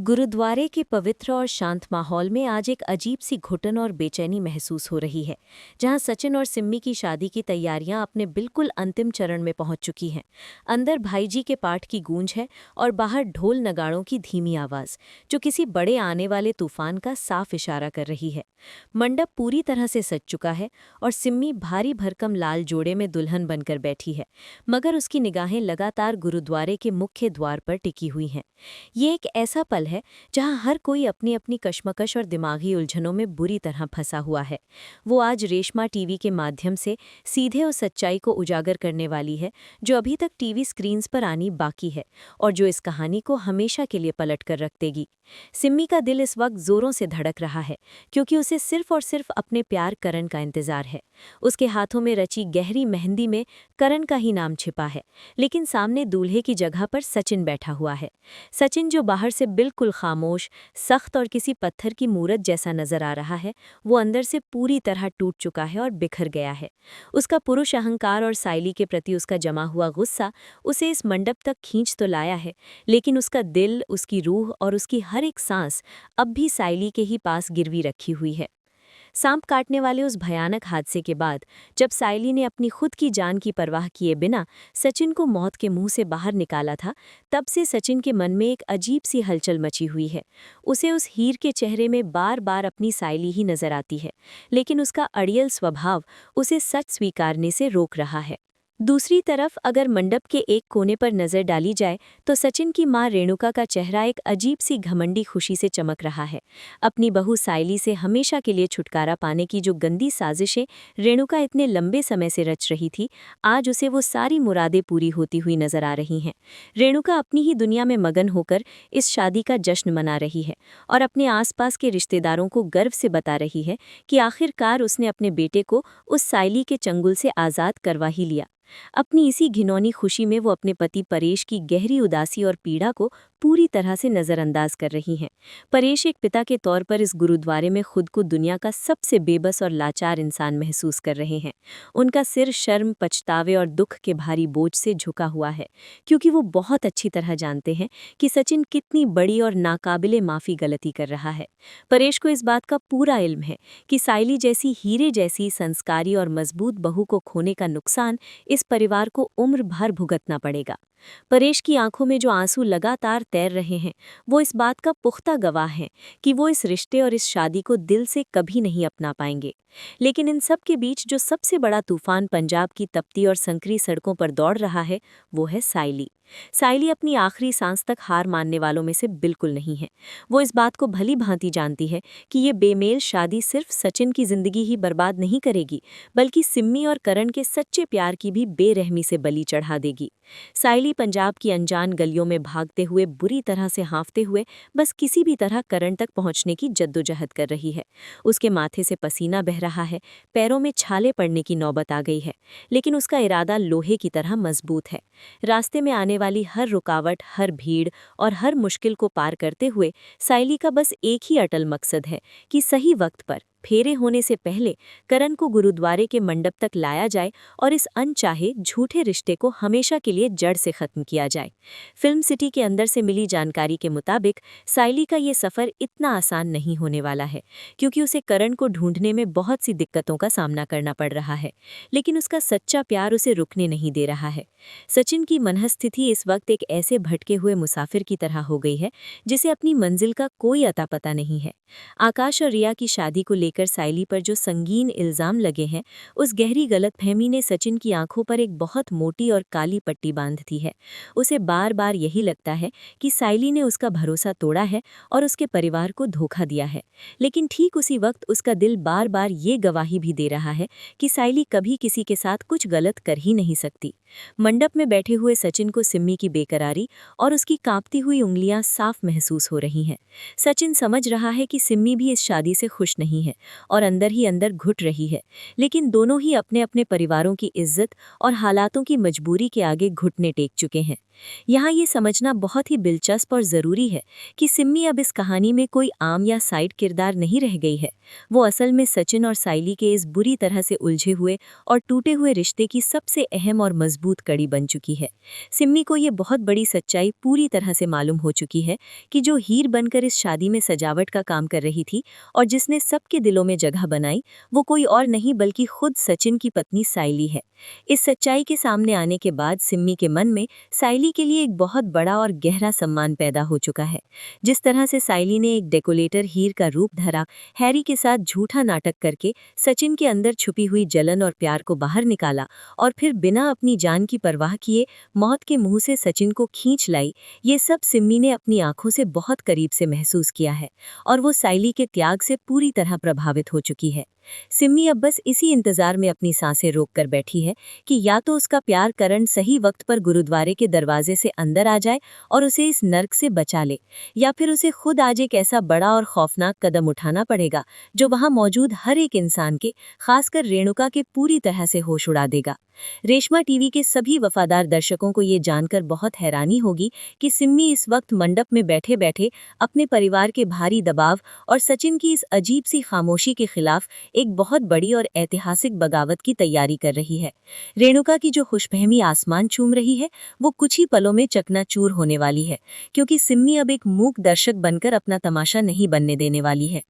गुरुद्वारे के पवित्र और शांत माहौल में आज एक अजीब सी घुटन और बेचैनी महसूस हो रही है, जहां सचिन और सिम्मी की शादी की तैयारियां अपने बिल्कुल अंतिम चरण में पहुंच चुकी हैं। अंदर भाईजी के पाठ की गूंज है और बाहर ढोल नगाड़ों की धीमी आवाज, जो किसी बड़े आने वाले तूफान का साफ इशारा कर रही है। मंडप पूरी तरह से सज चुका है और सिम्मी भारी भरकम लाल जोड़े में दुल्हन बनकर बैठी है, मगर उसकी निगाहें लगातार गुरुद्वारे के मुख्य द्वार पर टिकी हुई हैं। ये एक ऐसा पल है जहां हर कोई अपनी अपनी कश्मकश और दिमागी उलझनों में बुरी तरह फंसा हुआ है। वो आज रेशमा टीवी के माध्यम से सीधे उस सच्चाई को उजागर करने वाली है जो अभी तक टीवी स्क्रीन्स पर आनी बाकी है और जो इस कहानी को हमेशा के लिए पलट कर रख देगी। सिम्मी का दिल इस वक्त जोरों से धड़क रहा है, क्योंकि उसे सिर्फ और सिर्फ अपने प्यार करण का इंतजार है। उसके हाथों में रची गहरी मेहंदी में करण का ही नाम छिपा है, लेकिन सामने दूल्हे की जगह पर सचिन बैठा हुआ है। सचिन, जो बाहर से बिल्कुल खामोश, सख्त और किसी पत्थर की मूरत जैसा नजर आ रहा है, वो अंदर से पूरी तरह टूट चुका है और बिखर गया है। उसका पुरुष अहंकार और साइली के प्रति उसका जमा हुआ गुस्सा उसे इस मंडप तक खींच तो लाया है, लेकिन उसका दिल, उसकी रूह और उसकी हर एक सांस अब भी साइली के ही पास गिरवी रखी हुई है। सांप काटने वाले उस भयानक हादसे के बाद जब साइली ने अपनी खुद की जान की परवाह किए बिना सचिन को मौत के मुंह से बाहर निकाला था, तब से सचिन के मन में एक अजीब सी हलचल मची हुई है। उसे उस हीर के चेहरे में बार बार अपनी साइली ही नजर आती है, लेकिन उसका अड़ियल स्वभाव उसे सच स्वीकारने से रोक रहा है। दूसरी तरफ अगर मंडप के एक कोने पर नजर डाली जाए तो सचिन की मां रेणुका का चेहरा एक अजीब सी घमंडी खुशी से चमक रहा है। अपनी बहू साइली से हमेशा के लिए छुटकारा पाने की जो गंदी साजिशें रेणुका इतने लंबे समय से रच रही थी, आज उसे वो सारी मुरादें पूरी होती हुई नजर आ रही हैं। रेणुका अपनी ही दुनिया में मगन होकर इस शादी का जश्न मना रही है और अपने आसपास के रिश्तेदारों को गर्व से बता रही है कि आखिरकार उसने अपने बेटे को उस साइली के चंगुल से आज़ाद करवा ही लिया। अपनी इसी घिनौनी खुशी में वो अपने पति परेश की गहरी उदासी और पीड़ा को पूरी तरह से नज़रअंदाज कर रही हैं। परेश एक पिता के तौर पर इस गुरुद्वारे में खुद को दुनिया का सबसे बेबस और लाचार इंसान महसूस कर रहे हैं। उनका सिर शर्म, पछतावे और दुख के भारी बोझ से झुका हुआ है, क्योंकि वो बहुत अच्छी तरह जानते हैं कि सचिन कितनी बड़ी और नाकाबिले माफ़ी गलती कर रहा है। परेश को इस बात का पूरा इल्म है कि साइली जैसी हीरे जैसी संस्कारी और मजबूत बहू को खोने का नुकसान इस परिवार को उम्र भर भुगतना पड़ेगा। परेश की आंखों में जो आंसू लगातार तैर रहे हैं, वो इस बात का पुख्ता गवाह हैं कि वो इस रिश्ते और इस शादी को दिल से कभी नहीं अपना पाएंगे। लेकिन इन सब के बीच जो सबसे बड़ा तूफान पंजाब की तपती और संकरी सड़कों पर दौड़ रहा है, वो है साइली। साइली अपनी आखिरी सांस तक हार मानने वालों में से बिल्कुल नहीं है। वो इस बात को भली भांति जानती है कि ये बेमेल शादी सिर्फ सचिन की जिंदगी ही बर्बाद नहीं करेगी, बल्कि सिम्मी और करण के सच्चे प्यार की भी बेरहमी से बलि चढ़ा देगी। साइली पंजाब की अनजान गलियों में भागते हुए, बुरी तरह से हाँफते हुए, बस किसी भी तरह करण तक पहुंचने की जद्दोजहद कर रही है। उसके माथे से पसीना बह रहा है, पैरों में छाले पड़ने की नौबत आ गई है, लेकिन उसका इरादा लोहे की तरह मजबूत है। रास्ते में आने वाली हर रुकावट, हर भीड़ और हर मुश्किल को पार करते हुए साइली का बस एक ही अटल मकसद है कि सही वक्त पर, फेरे होने से पहले, करण को गुरुद्वारे के मंडप तक लाया जाए और इस अनचाहे झूठे रिश्ते को हमेशा के लिए जड़ से खत्म किया जाए। फिल्म सिटी के अंदर से मिली जानकारी के मुताबिक साइली का ये सफ़र इतना आसान नहीं होने वाला है, क्योंकि उसे करण को ढूंढने में बहुत सी दिक्कतों का सामना करना पड़ रहा है, लेकिन उसका सच्चा प्यार उसे रुकने नहीं दे रहा है। सचिन की मनःस्थिति इस वक्त एक ऐसे भटके हुए मुसाफिर की तरह हो गई है जिसे अपनी मंजिल का कोई अता पता नहीं है। आकाश और रिया की शादी को लेकर साइली पर जो संगीन इल्जाम लगे हैं, उस गहरी गलतफहमी ने सचिन की आंखों पर एक बहुत मोटी और काली पट्टी बांध दी है। उसे बार बार यही लगता है कि साइली ने उसका भरोसा तोड़ा है और उसके परिवार को धोखा दिया है, लेकिन ठीक उसी वक्त उसका दिल बार बार ये गवाही भी दे रहा है कि साइली कभी किसी के साथ कुछ गलत कर ही नहीं सकती। मंडप में बैठे हुए सचिन को सिम्मी की बेकरारी और उसकी कांपती हुई उंगलियां साफ महसूस हो रही हैं। सचिन समझ रहा है कि सिम्मी भी इस शादी से खुश नहीं है और अंदर ही अंदर घुट रही है, लेकिन दोनों ही अपने अपने परिवारों की इज्जत और हालातों की मजबूरी के आगे घुटने टेक चुके हैं। यहाँ ये समझना बहुत ही दिलचस्प और ज़रूरी है कि सिम्मी अब इस कहानी में कोई आम या साइड किरदार नहीं रह गई है। वो असल में सचिन और साइली के इस बुरी तरह से उलझे हुए और टूटे हुए रिश्ते की सबसे अहम और मजबूत मजबूत कड़ी बन चुकी है। सिम्मी को ये बहुत बड़ी सच्चाई पूरी तरह से मालूम हो चुकी है कि जो हीर बनकर इस शादी में सजावट का काम कर रही थी और जिसने सबके दिलों में जगह बनाई, वो कोई और नहीं बल्कि खुद सचिन की पत्नी साइली है। इस सच्चाई के सामने आने के बाद सिम्मी के मन में साइली के लिए एक बहुत बड़ा और गहरा सम्मान पैदा हो चुका है। जिस तरह से साइली ने एक डेकोरेटर हीर का रूप धरा, हैरी के साथ झूठा नाटक करके सचिन के अंदर छुपी हुई जलन और प्यार को बाहर निकाला और फिर बिना अपनी जान की परवाह किए मौत के मुंह से सचिन को खींच लाई, ये सब सिम्मी ने अपनी आंखों से बहुत करीब से महसूस किया है और वो साइली के त्याग से पूरी तरह प्रभावित हो चुकी है। सिम्मी अब बस इसी इंतजार में अपनी सांसें रोक कर बैठी है कि या तो उसका प्यार करण सही वक्त पर गुरुद्वारे के दरवाजे से अंदर आ जाए और उसे इस नर्क से बचा ले, या फिर उसे खुद आज एक ऐसा बड़ा और खौफनाक कदम उठाना पड़ेगा जो वहां मौजूद हर एक इंसान के, खासकर रेणुका के, पूरी तरह से होश उड़ा देगा। रेशमा टीवी के सभी वफादार दर्शकों को ये जानकर बहुत हैरानी होगी कि सिम्मी इस वक्त मंडप में बैठे बैठे अपने परिवार के भारी दबाव और सचिन की इस अजीब सी खामोशी के खिलाफ एक बहुत बड़ी और ऐतिहासिक बगावत की तैयारी कर रही है। रेणुका की जो खुशफहमी आसमान चूम रही है, वो कुछ ही पलों में चकनाचूर होने वाली है, क्योंकि सिम्मी अब एक मूक दर्शक बनकर अपना तमाशा नहीं बनने देने वाली है।